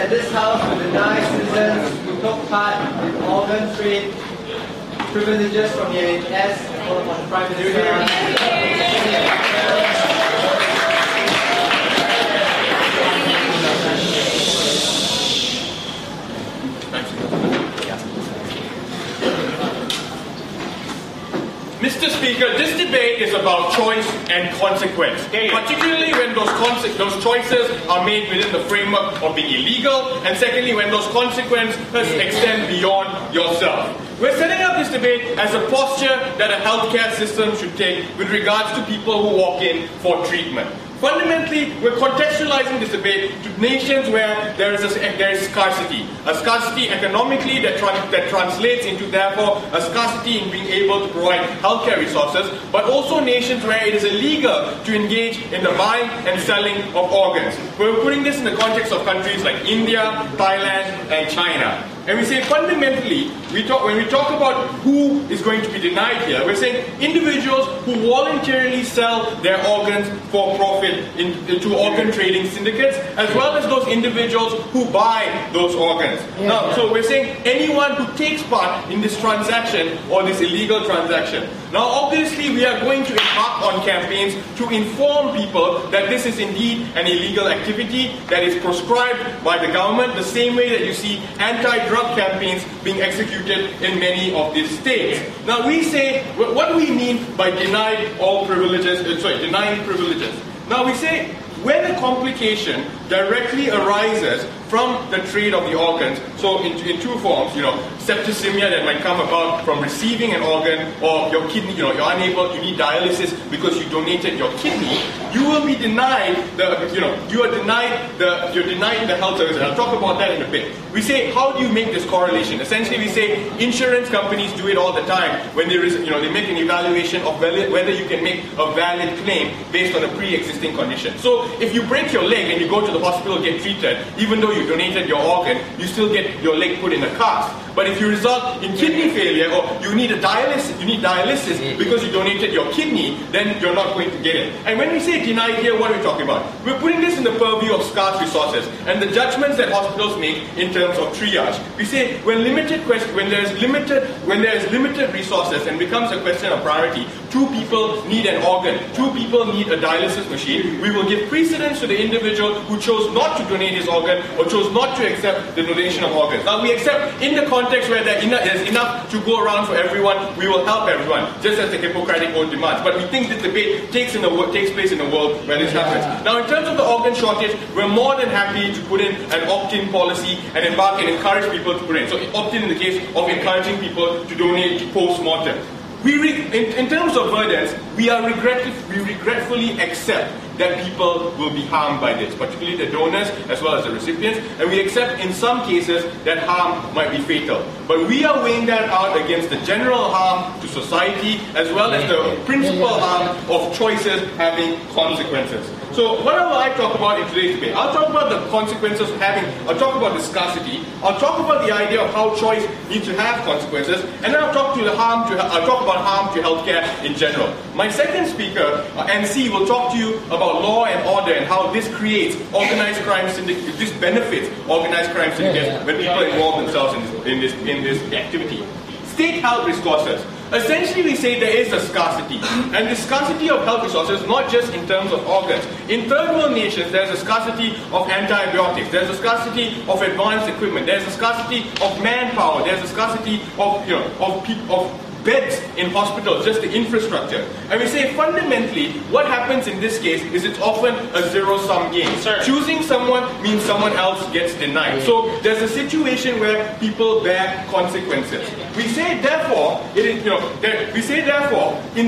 that this House will deny citizens who took part in organ trade privileges from the NHS or from the private sector. Mr. Speaker, this debate is about choice and consequence, particularly when those choices are made within the framework of being illegal, and secondly, when those consequences extend beyond yourself. We're setting up this debate as a posture that a healthcare system should take with regards to people who walk in for treatment. Fundamentally, we're contextualizing this debate to nations where there is scarcity. A scarcity economically that translates into, therefore, a scarcity in being able to provide healthcare resources, but also nations where it is illegal to engage in the buying and selling of organs. We're putting this in the context of countries like India, Thailand, and China. And we say fundamentally, when we talk about who is going to be denied here, we're saying individuals who voluntarily sell their organs for profit into organ trading syndicates, as well as those individuals who buy those organs. Now, so we're saying anyone who takes part in this transaction or this illegal transaction. Now, obviously, we are going to embark on campaigns to inform people that this is indeed an illegal activity that is proscribed by the government, the same way that you see anti-drug campaigns being executed in many of these states. Now, we say, what do we mean by denying privileges? Now, we say, when a complication directly arises from the trade of the organs, so in two forms, septicemia that might come about from receiving an organ, or your kidney, you need dialysis because you donated your kidney, you will be denied you're denied the health service, and I'll talk about that in a bit. We say, how do you make this correlation? Essentially, we say insurance companies do it all the time when there is, they make an evaluation of whether you can make a valid claim based on a pre-existing condition. So if you break your leg and you go to the hospital to get treated, even though you donated your organ, you still get your leg put in a cast. But if you result in kidney failure, or you need dialysis because you donated your kidney, then you're not going to get it. And when we say denied here, what are we talking about? We're putting this in the purview of scarce resources and the judgments that hospitals make in terms of triage. We say when there is limited resources and becomes a question of priority, 2 people need an organ, 2 people need a dialysis machine, we will give precedence to the individual who chose not to donate his organ or chose not to accept the donation of organs. Now, we accept in the context where there's enough to go around for everyone, we will help everyone, just as the Hippocratic Oath demands. But we think this debate takes place in a world where this happens. Now, in terms of the organ shortage, we're more than happy to put in an opt-in policy and embark and encourage people to put in. So opt-in in the case of encouraging people to donate post-mortem. In terms of burdens, we regretfully accept that people will be harmed by this, particularly the donors as well as the recipients, and we accept in some cases that harm might be fatal. But we are weighing that out against the general harm to society as well as the principal harm of choices having consequences. So what will I talk about in today's debate? I'll talk about the consequences of I'll talk about the scarcity, I'll talk about the idea of how choice needs to have consequences, and then I'll talk about harm to healthcare in general. My second speaker, NC, will talk to you about law and order and how this creates organized crime syndicates, this benefits organized crime syndicates when people involve themselves in this activity. State health resources. Essentially, we say there is a scarcity, and the scarcity of health resources, not just in terms of organs. In third world nations, there's a scarcity of antibiotics, there's a scarcity of advanced equipment, there's a scarcity of manpower, there's a scarcity of beds in hospitals, just the infrastructure. And we say fundamentally, what happens in this case is it's often a zero-sum game. Choosing someone means someone else gets denied. So there's a situation where people bear consequences. We say therefore, in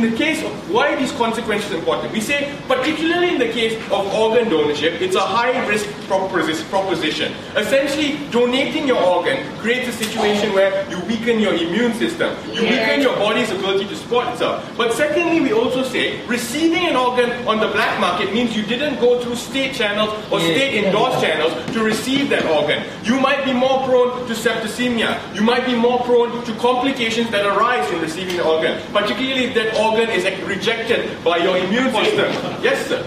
the case of why these consequences are important, we say particularly in the case of organ donorship, it's a high-risk proposition. Essentially, donating your organ creates a situation where you weaken your immune system, you weaken your body's ability to support itself. But secondly, we also say receiving an organ on the black market means you didn't go through state channels or state-endorsed channels to receive that organ. You might be more prone to septicemia. You might be more prone to complications that arise from receiving the organ, particularly if that organ is rejected by your immune system. Yes, sir.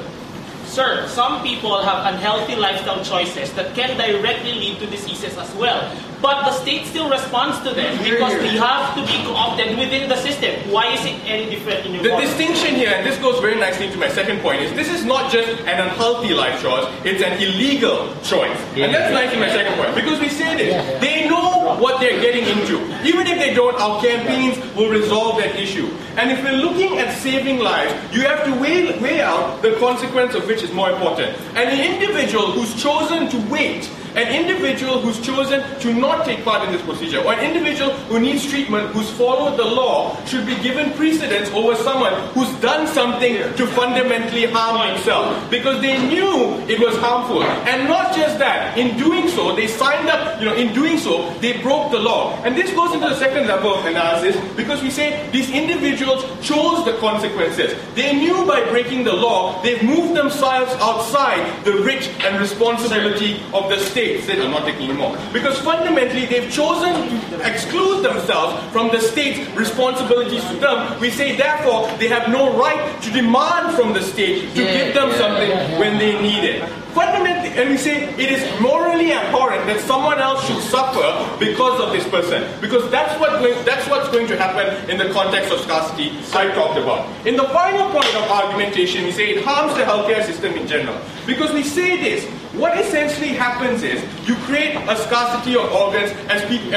sir, some people have unhealthy lifestyle choices that can directly lead to diseases as well. But the state still responds to them because they have to be co-opted within the system. Why is it any different in your The distinction here, and this goes very nicely to my second point, is this is not just an unhealthy life choice, it's an illegal choice. And that's nicely my second point, because we say this. They know what they're getting into. Even if they don't, our campaigns will resolve that issue. And if we're looking at saving lives, you have to weigh out the consequence of which is more important. And an individual who's chosen to wait, an individual who's chosen to not take part in this procedure, or an individual who needs treatment, who's followed the law, should be given precedence over someone who's done something to fundamentally harm himself, because they knew it was harmful. And not just that, in doing so, they signed up, in doing so, they broke the law. And this goes into the second level of analysis, because we say these individuals chose the consequences. They knew by breaking the law, they've moved themselves outside the reach and responsibility of the state. Said, I'm not taking anymore. Because fundamentally, they've chosen to exclude themselves from the state's responsibilities to them. We say, therefore, they have no right to demand from the state to give them something when they need it. Fundamentally, and we say it is morally abhorrent that someone else should suffer because of this person. Because that's what's going to happen in the context of scarcity I talked about. In the final point of argumentation, we say it harms the healthcare system in general. Because we say this, what essentially happens is you create a scarcity of organs as people,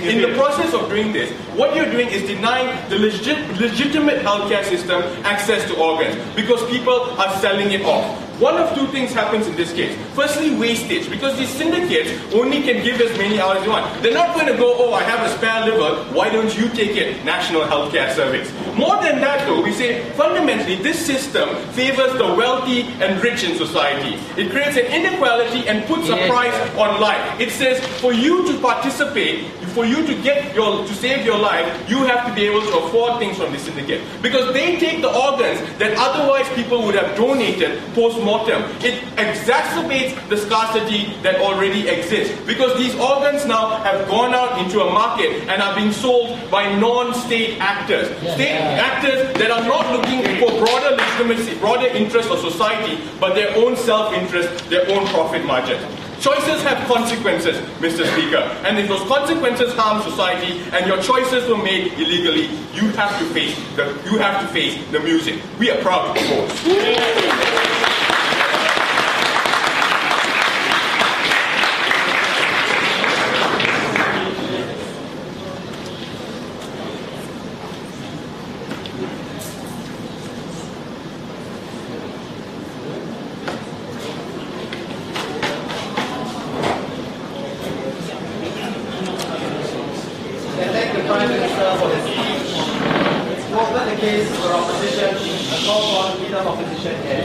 in the process of doing this, what you're doing is denying the legitimate healthcare system access to organs because people are selling it off. One of two things happens in this case. Firstly, wastage, because these syndicates only can give as many hours as you want. They're not going to go, oh, I have a spare liver, why don't you take it, National Healthcare Service. More than that though, we say fundamentally this system favors the wealthy and rich in society. It creates an inequality and puts a price on life. It says for you to participate, for you to to save your life, you have to be able to afford things from the syndicate. Because they take the organs that otherwise people would have donated post-mortem. It exacerbates the scarcity that already exists. Because these organs now have gone out into a market and are being sold by non-state actors. State actors that are not looking for broader legitimacy, broader interest of society, but their own self-interest, their own profit margins. Choices have consequences, Mr. Speaker. And if those consequences harm society and your choices were made illegally, you have to face the music. We are proud to oppose. Prime Minister for the speech. It's open the case for opposition. A call for leader of opposition here.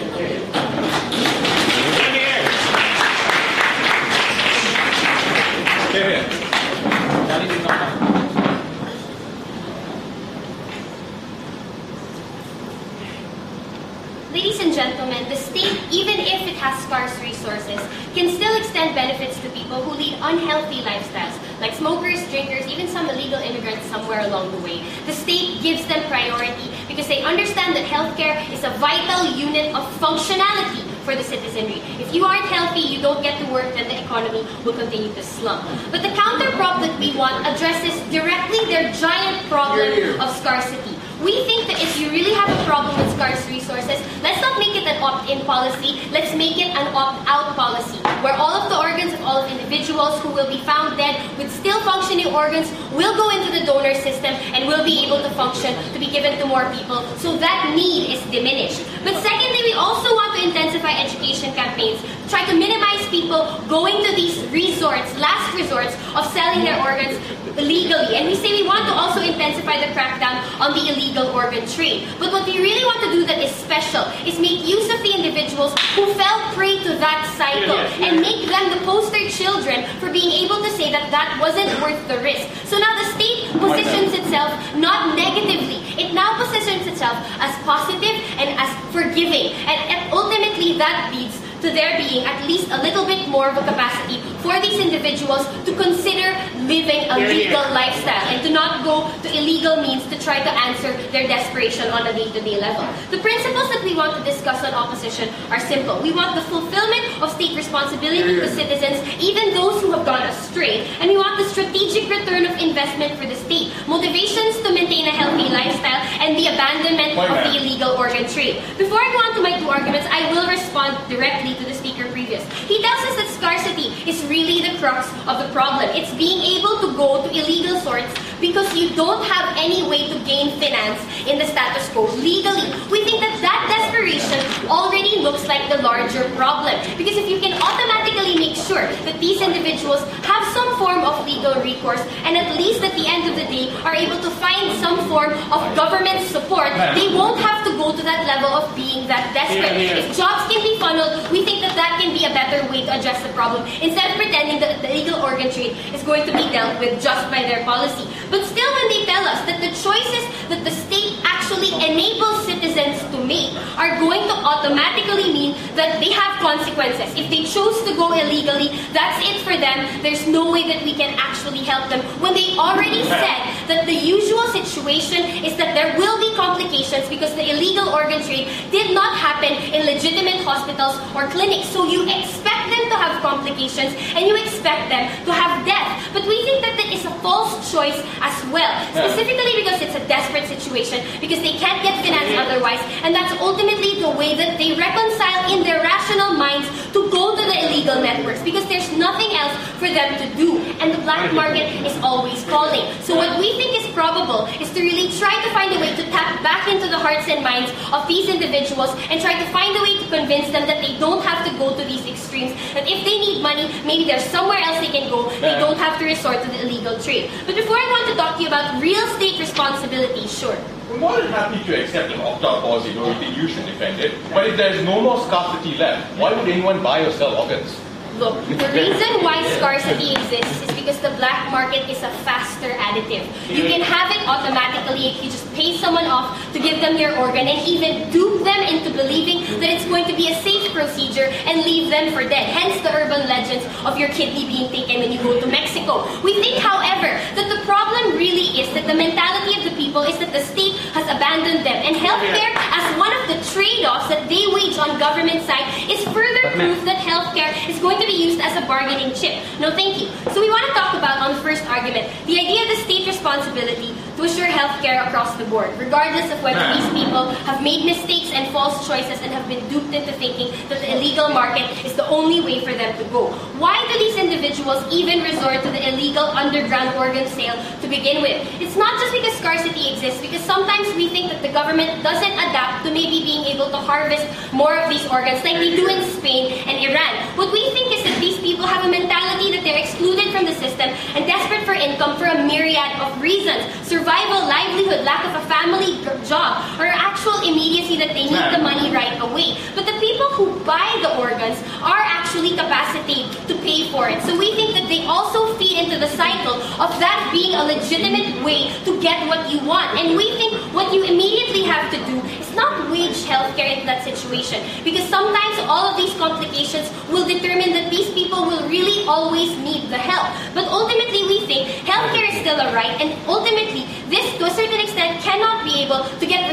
Ladies and gentlemen, the state, even if it has scarce resources, can still extend benefits to people who lead unhealthy lifestyles, like smokers, drinkers, even some illegal immigrants somewhere along the way. The state gives them priority because they understand that healthcare is a vital unit of functionality for the citizenry. If you aren't healthy, you don't get to work, then the economy will continue to slump. But the counterprop that we want addresses directly their giant problem of scarcity. We think that if you really have a problem with scarce resources, let's not make it an opt-in policy, let's make it an opt-out policy, where all of the organs of all of individuals who will be found dead with still functioning organs will go into the donor system and will be able to function to be given to more people, so that need is diminished. But secondly, we also want to intensify education campaigns, try to minimize people going to these resorts, last resorts, of selling their organs illegally. And we say we want to also intensify the crackdown on the illegal organ trade. But what we really want to do that is special is make use of the individuals who fell prey to that cycle and make them the poster children for being able to say that that wasn't worth the risk. So now the state positions itself not negatively. It now positions itself as positive and as forgiving. And ultimately that leads to there being at least a little bit more of a capacity for these individuals to consider living a legal lifestyle and to not go to illegal means to try to answer their desperation on a day-to-day level. The principles that we want to discuss on opposition are simple. We want the fulfillment of state responsibility to citizens, even those who have gone astray, and we want the strategic return of investment for the state, motivations to maintain a healthy lifestyle, and the abandonment of the illegal organ trade. Before I go on to my two arguments, I will respond directly to the speaker previous. He tells us that scarcity is really the crux of the problem. It's being able to go to illegal sorts because you don't have any way to gain finance in the status quo legally. We think that that desperation already looks like the larger problem, because if you can automatically make sure that these individuals have some form of legal recourse and at least at the end of the day are able to find some form of government support, they won't have to go to that level of being that desperate. If jobs can be funneled, we think that that can be a better way to address the problem instead of pretending that the illegal organ trade is going to be dealt with just by their policy. But still, when they tell us that the choices that the state actually enables citizens to make are going to automatically mean that they have consequences. If they chose to go illegally, that's it for them. There's no way that we can actually help them. When they already said that the usual situation is that there will be complications because the illegal organ trade did not happen in legitimate hospitals or clinics. So you expect them to have complications and you expect them to have death. But we think that that is a false choice as well, specifically because it's a desperate situation, because they can't get finance otherwise, and that's ultimately the way that they reconcile in their rational minds to go to the illegal networks, because there's nothing else for them to do, and the black market is always calling. So what we think is probable is to really try to find a way to tap back into the hearts and minds of these individuals and try to find a way to convince them that they don't have to go to these extremes, that if they need money, maybe there's somewhere else they can go. They don't have to resort to the illegal trade. But before I want to talk to you about real state responsibility, sure. We're more than happy to accept an opt-out policy, though we think you should defend it. But if there's no more scarcity left, why would anyone buy or sell organs? Look, the reason why scarcity exists is because the black market is a faster additive. You can have it automatically if you just pay someone off to give them your organ and even dupe them into believing that it's going to be a safe procedure and leave them for dead. Hence the urban legends of your kidney being taken when you go to Mexico. We think, however, that the problem really is that the mentality of the people is that the state has abandoned them. And healthcare, as one of the trade-offs that they wage on government side, is further proof that healthcare is going to be used as a bargaining chip. No, thank you. So we want to talk about, on the first argument, the idea of the state responsibility to assure healthcare across the board, regardless of whether these people have made mistakes and false choices and have been duped into thinking that the illegal market is the only way for them to go. Why do these individuals even resort to the illegal underground organ sale to begin with? It's not just because scarcity exists, because sometimes we think that the government doesn't adapt to maybe being able to harvest more of these organs like they do in Spain and Iran. What we think is that these people have a mentality that they're excluded from the system and desperate for income for a myriad of reasons. Survival, livelihood, lack of a family job, or actual immediacy that they need the money right away. But the people who buy the organs are actually capacitated to pay for it. So we think that they also feed into the cycle of that being a legitimate way to get what you want. And we think what you immediately have to do is not wage healthcare into that situation, because sometimes all of these complications will determine that these people will really always need the help. But ultimately we think healthcare is still a right, and ultimately this, to a certain extent, cannot be able to get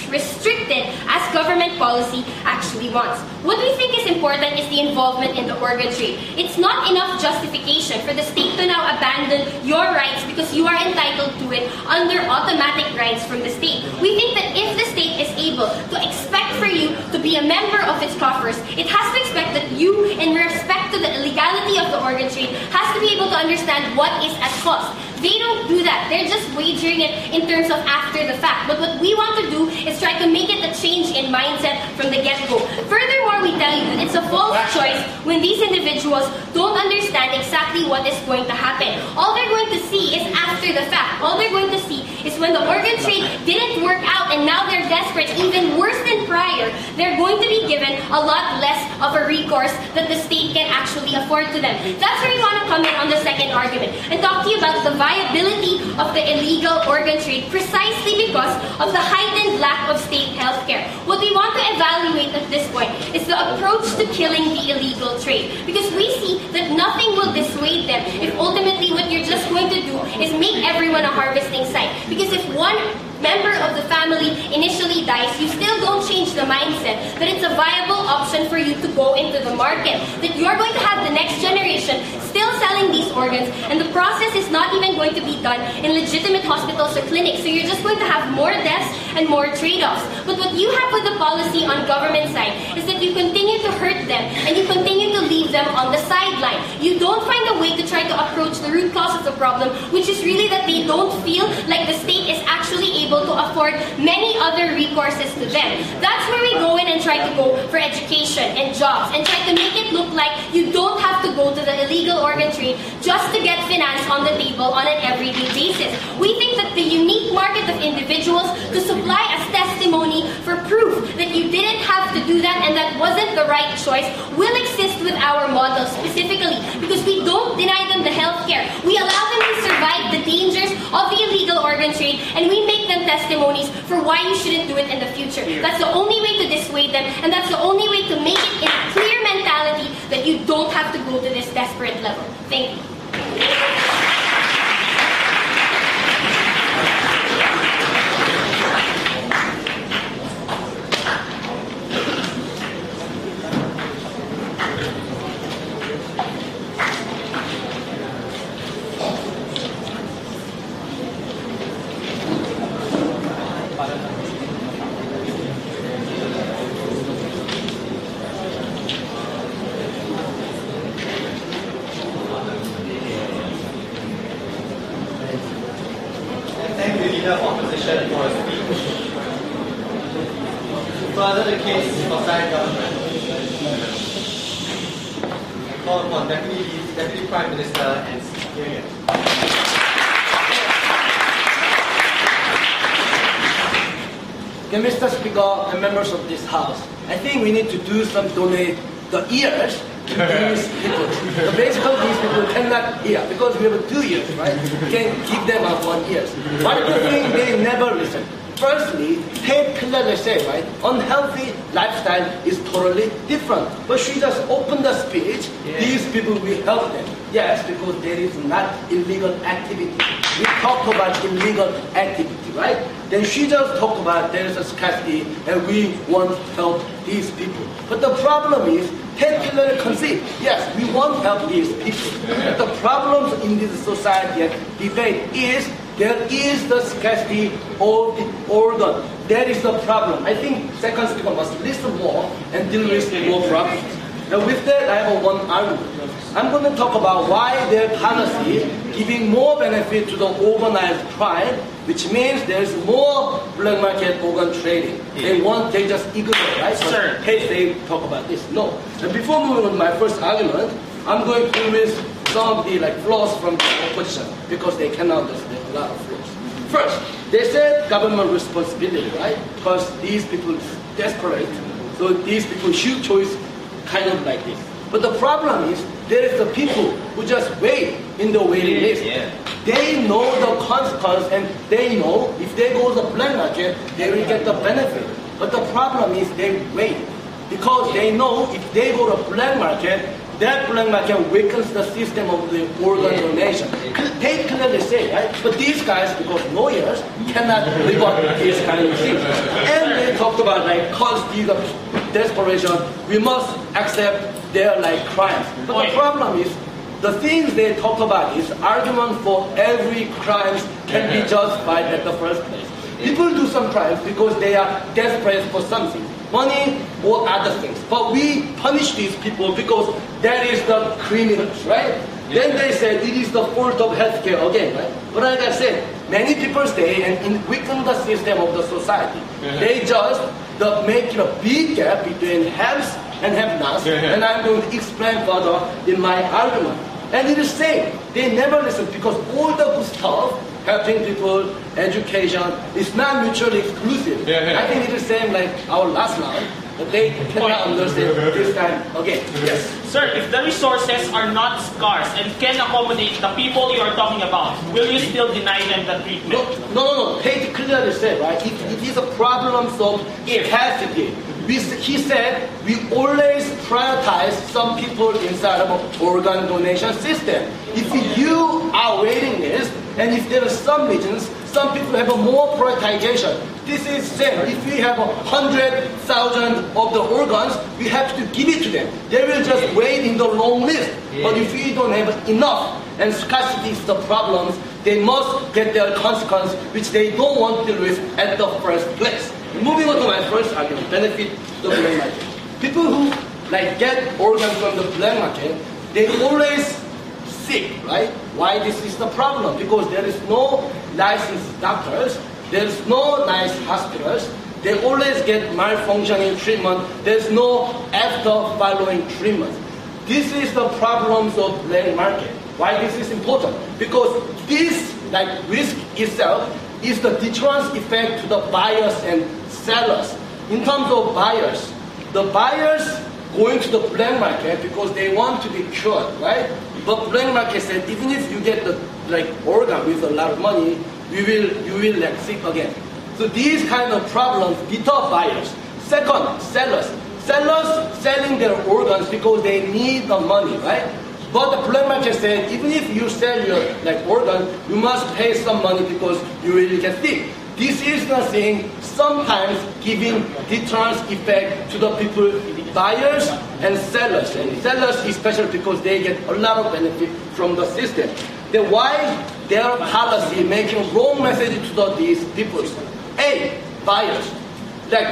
restricted as government policy actually wants. What we think is important is the involvement in the organ trade. It's not enough justification for the state to now abandon your rights because you are entitled to it under automatic rights from the state. We think that if the state is able to expect for you to be a member of its coffers, it has to expect that you, in respect to the illegality of the organ trade, has to be able to understand what is at cost. They don't do that. They're just wagering it in terms of after the fact. But what we want to do is try to make it a change in mindset from the get-go. Furthermore, we tell you that it's a false choice when these individuals don't understand exactly what is going to happen. All they're going to see is after the fact. All they're going to see is when the organ trade didn't work out and now they're desperate, even worse than prior, they're going to be given a lot less of a recourse that the state can actually afford to them. That's where we want to come in on the second argument and talk to you about the viability of the illegal organ trade precisely because of the heightened lack of state healthcare. What we want to evaluate at this point is the approach to killing the illegal trade, because we see that nothing will dissuade them if ultimately what you're just going to do is make everyone a harvesting site. Because if one member of the family initially dies, you still don't change the mindset that it's a viable option for you to go into the market, that you're going to have the next generation still selling these organs, and the process is not even going to be done in legitimate hospitals or clinics, so you're just going to have more deaths and more trade-offs. But what you have with the policy on government side is that you continue to hurt them and you continue to leave them on the sideline. You don't find a way to try to approach the root cause of the problem, which is really that they don't feel like the state is actually able to afford many other recourses to them. That's where we go in and try to go for education and jobs and try to make it look like you don't have to go to the illegal organ trade just to get finance on the table on an everyday basis. We think that the unique market of individuals to supply as testimony for proof that you didn't have to do that and that wasn't the right choice will exist with our model specifically, because we don't deny them the health care. We allow them to survive the dangers of the illegal organ trade, and we make them testimonies for why you shouldn't do it in the future. That's the only way to dissuade them, and that's the only way to make it in a clear mentality that you don't have to go to this desperate level. Thank you. Thank the Leader of Opposition for his speech. To further the case for side government, I call upon Deputy Prime Minister and Secretariat. Okay, Mr. Speaker and members of this House, I think we need to do some donate the ears to these people. So basically, these people cannot hear because we have 2 ears, right? We can give them 1 ear. But the thing, they never listen. Firstly, Ted clearly said, right, unhealthy lifestyle is totally different. But she just opened the speech, these people will help them. Yes, because there is not illegal activity. We talked about illegal activity, right? Then she just talked about there is a scarcity and we want to help these people. But the problem is, Ted clearly conceded, yes, we want to help these people. But the problems in this society and debate is there is the scarcity of the organ. That is the problem. I think second speaker must listen more and deal with more problems. Now with that, I have one argument. I'm going to talk about why their policy giving more benefit to the organized crime, which means there's more black market organ trading. They just ignore, right? Sure. Hey, they talk about this. No. And before moving on to my first argument, I'm going to list some of the flaws from the opposition because they cannot understand a lot of flaws. First, they said government responsibility, right? Because these people are desperate, so these people should choose kind of like this. But the problem is, there is the people who just wait in the waiting list. They know the consequence and they know if they go to the black market, they will get the benefit. But the problem is they wait because they know if they go to black market, that black market weakens the system of the organ donation. They clearly say, right? But these guys, because lawyers, cannot rebut these kind of things. And they talked about cause these desperation, we must accept their crimes. But the problem is, the things they talk about is argument for every crime can be justified at the first place. People do some crimes because they are desperate for something, money or other things. But we punish these people because that is the criminals, right? Then they said it is the fault of healthcare again, right? But like I said, many people stay and weaken the system of the society. They just make a big gap between haves and have-nots, and I'm going to explain further in my argument. And it is same. They never listen because all the good stuff, helping people, education, is not mutually exclusive. I think it is same like our last round. but they cannot understand this time again. Yes. Sir, if the resources are not scarce and can accommodate the people you are talking about, will you still deny them the treatment? No. Tate clearly said, right? It is a problem solved capacity. He said we always prioritize some people inside of an organ donation system. If you are waiting list, and if there are some regions, some people have a more prioritization. This is same. If we have 100,000 of the organs, we have to give it to them. They will just wait in the long list. But if we don't have enough, and scarcity is the problems, they must get their consequence, which they don't want to deal with at the first place. Moving on to my first argument, benefit the black market. People who get organs from the black market, they always sick, right? Why this is the problem? Because there is no licensed doctors, there is no nice hospitals, they always get malfunctioning treatment, there's no after following treatment. This is the problems of black market. Why this is important? Because this risk itself is the deterrence effect to the buyers and sellers. In terms of buyers, the buyers going to the black market because they want to be cured, right? But black market said even if you get the organ with a lot of money, you will sick again. So these kind of problems deter buyers. Second, sellers. Sellers selling their organs because they need the money, right? But the black market said even if you sell your organ, you must pay some money because you really get sick. This is the thing sometimes giving deterrence effect to the people, buyers and sellers. And sellers especially because they get a lot of benefit from the system. Then why their policy making wrong message to these people? A, buyers. State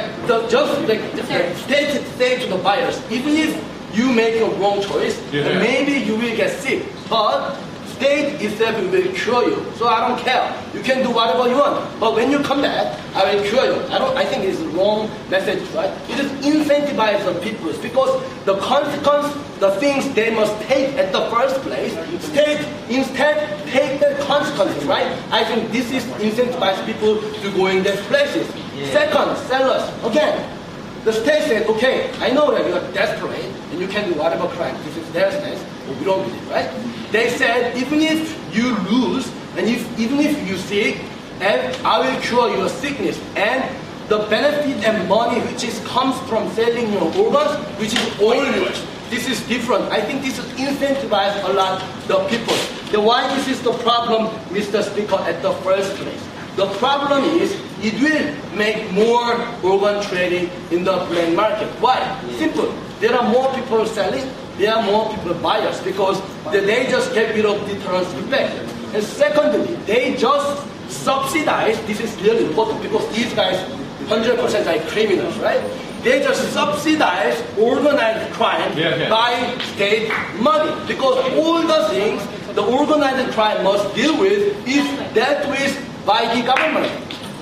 say to the buyers, even if you make a wrong choice, maybe you will get sick. But state itself will cure you. So I don't care. You can do whatever you want. But when you come back, I will cure you. I think it's the wrong message, right? It is incentivize the people because the consequence, the things they must take at the first place, state instead take the consequences, right? I think this is incentivize people to go in their places. Second, sellers. Again, the state said, okay, I know that you are desperate and you can do whatever crime. This is their stance, but we don't believe, right? They said, even if you lose and even if you sick, and I will cure your sickness. And the benefit and money which comes from selling your organs, which is all yours. This is different. I think this incentivizes a lot the people. Then why this is the problem, Mr. Speaker, at the first place? The problem is it will make more organ trading in the black market. Why? Simple. There are more people selling, there are more people buyers because they just get rid of deterrence effect. And secondly, they just subsidize, this is really important because these guys 100% are criminals, right? They just subsidize organized crime by state money because all the things the organized crime must deal with is dealt with by the government.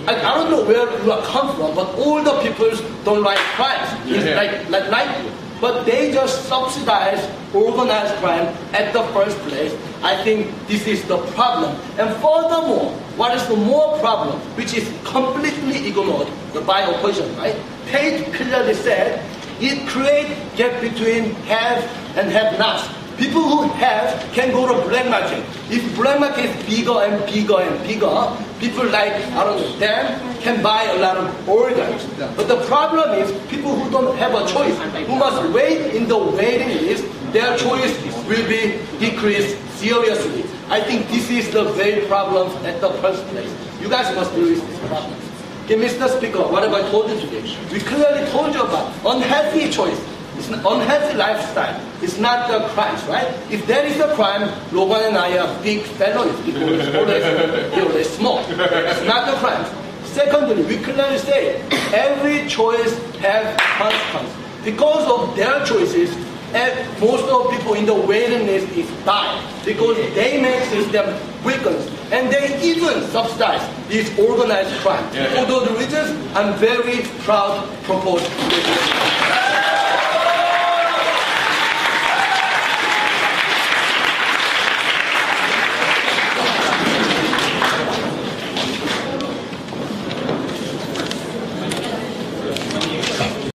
I don't know where you come from, but all the people don't like crimes. It's like but they just subsidize organized crime at the first place. I think this is the problem. And furthermore, what is the more problem, which is completely ignored, the by opposition, right? Tate clearly said it creates gap between have and have-nots. People who have can go to black market. If black market is bigger and bigger and bigger, people like, them can buy a lot of organs. But the problem is people who don't have a choice, who must wait in the waiting list, their choice will be decreased seriously. I think this is the very problem at the first place. You guys must deal with this problem. Okay, Mr. Speaker, what have I told you today? We clearly told you about unhealthy choice. It's an unhealthy lifestyle. It's not the crimes, right? If there is a crime, Logan and I are big felonies because they smoke. It's not the crime. Secondly, we clearly say every choice has consequences. Because of their choices, most of the people in the waiting list is dying because they make system weakens and they even subsidize this organized crime. For those reasons, I'm very proud to propose this.